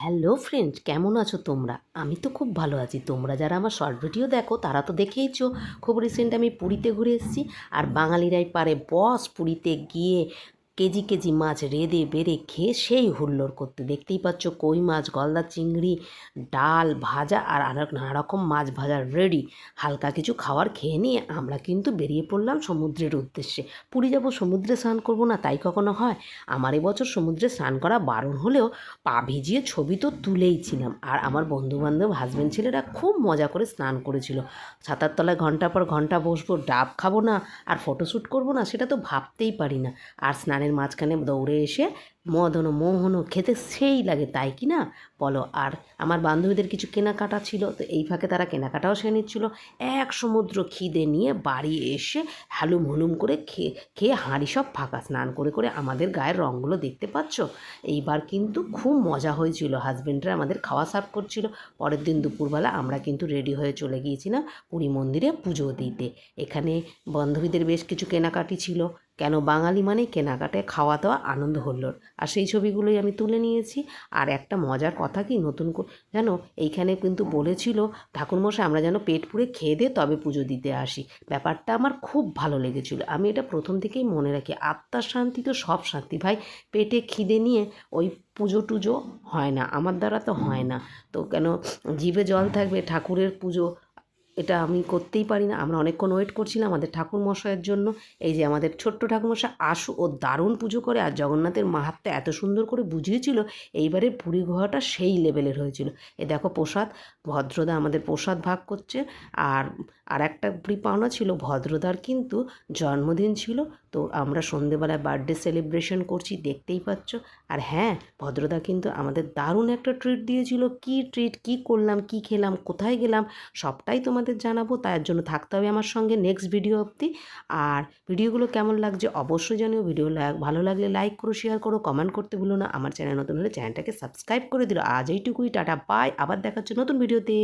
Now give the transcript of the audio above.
Hello friend, কেমন আছো তোমরা? আমি তো খুব ভালো আছি। তোমরা যারা আমার শর্ট ভিডিও দেখো তারা তো দেখেইছো। খুব রিসেন্ট আমি পুরীতে ঘুরে এসেছি। আর বাঙালিরাই পারে বস পুরীতে গিয়ে কেজি কেজি মাছ রেঁধে বেড়ে খেয়ে সেই হুল্লোড় করতে। দেখতেই পাচ্ছ কই মাছ, গলদা চিংড়ি, ডাল ভাজা আর নানা রকম মাছ ভাজা রেডি। হালকা কিছু খাবার খেয়ে নিয়ে আমরা কিন্তু বেরিয়ে পড়লাম সমুদ্রের উদ্দেশ্যে। পুরী যাব, সমুদ্রে স্নান করবো না তাই কখনো হয়? আমার এবছর সমুদ্রে স্নান করা বারণ হলেও পা ভিজিয়ে ছবি তো তুলেইছিলাম। আর আমার বন্ধুবান্ধব হাজব্যান্ড ছেলেরা খুব মজা করে স্নান করেছিল। ছাতার তলায় ঘন্টার পর ঘন্টা বসবো, ডাব খাবো না আর ফটোশ্যুট করবো না, সেটা তো ভাবতেই পারি না। আর স্নানের মাঝখানে দৌড়ে এসে মদন মোহন খেতে সেই লাগে, তাই কি না বলো? আর আমার বান্ধবীদের কিছু কেনাকাটা ছিল, তো এই ফাঁকে তারা কেনাকাটাও সেরে নিচ্ছিল। এক সমুদ্র খিদে নিয়ে বাড়ি এসে হালুম হুলুম করে খেয়ে খেয়ে হাঁড়ি সব ফাঁকা। স্নান করে করে আমাদের গায়ের রঙগুলো দেখতে পাচ্ছ। এইবার কিন্তু খুব মজা হয়েছিল। হাজব্যান্ডরা আমাদের খাওয়া সার্ভ করছিল। পরের দিন দুপুরবেলা আমরা কিন্তু রেডি হয়ে চলে গিয়েছিলাম পুরী মন্দিরে পুজো দিতে। এখানে বান্ধবীদের বেশ কিছু কেনাকাটি ছিল, কেন বাঙালি মানে কেনাকাটায় খাওয়া দাওয়া আনন্দ হল্লোড়। আর সেই ছবিগুলোই আমি তুলে নিয়েছি। আর একটা মজার কথা কি, নতুন জানো, এইখানে কিন্তু বলেছিল ঠাকুরমশাই আমরা যেন পেট পুড়ে খেয়ে দিয়ে তবে পুজো দিতে আসি। ব্যাপারটা আমার খুব ভালো লেগেছিল। আমি এটা প্রথম থেকেই মনে রাখি, আত্মার শান্তি তো সব শান্তি ভাই। পেটে খিদে নিয়ে ওই পুজো টুজো হয় না, আমার দ্বারা তো হয় না। তো কেন জিভে জল থাকবে ঠাকুরের পুজো, এটা আমি করতেই পারি না। আমরা অনেকক্ষণ ওয়েট করছিলাম আমাদের ঠাকুরমশাইয়ের জন্য। এই যে আমাদের ছোট্ট ঠাকুরমশাই আশু, ও দারুণ পুজো করে। আর জগন্নাথের মাহাত্ম্য এত সুন্দর করে বুঝিয়েছিল, এইবারের পুরী ঘোরাটা সেই লেভেলের হয়েছিল। এ দেখো প্রসাদ, ভদ্রদা আমাদের প্রসাদ ভাগ করছে। আর আর একটা পুরী পাওনা ছিল, ভদ্রদার কিন্তু জন্মদিন ছিল, তো আমরা সন্ধেবেলায় বার্থডে সেলিব্রেশন করছি, দেখতেই পাচ্ছ। আর হ্যাঁ, ভদ্রদা কিন্তু আমাদের দারুণ একটা ট্রিট দিয়েছিল। কী ট্রিট, কী করলাম, কী খেলাম, কোথায় গেলাম, সবটাই তোমাদের জানাবো। তার জন্য থাকতে হবে আমার সঙ্গে নেক্সট ভিডিও অবধি। আর ভিডিওগুলো কেমন লাগছে অবশ্যই জানিও। ভিডিও ভালো লাগলে লাইক করো, শেয়ার করো, কমেন্ট করতে ভুলো না। আমার চ্যানেল নতুন হলে চ্যানেলটাকে সাবস্ক্রাইব করে দিল। আজ এইটুকুই, টাটা বাই, আবার দেখা হচ্ছে নতুন ভিডিওতে।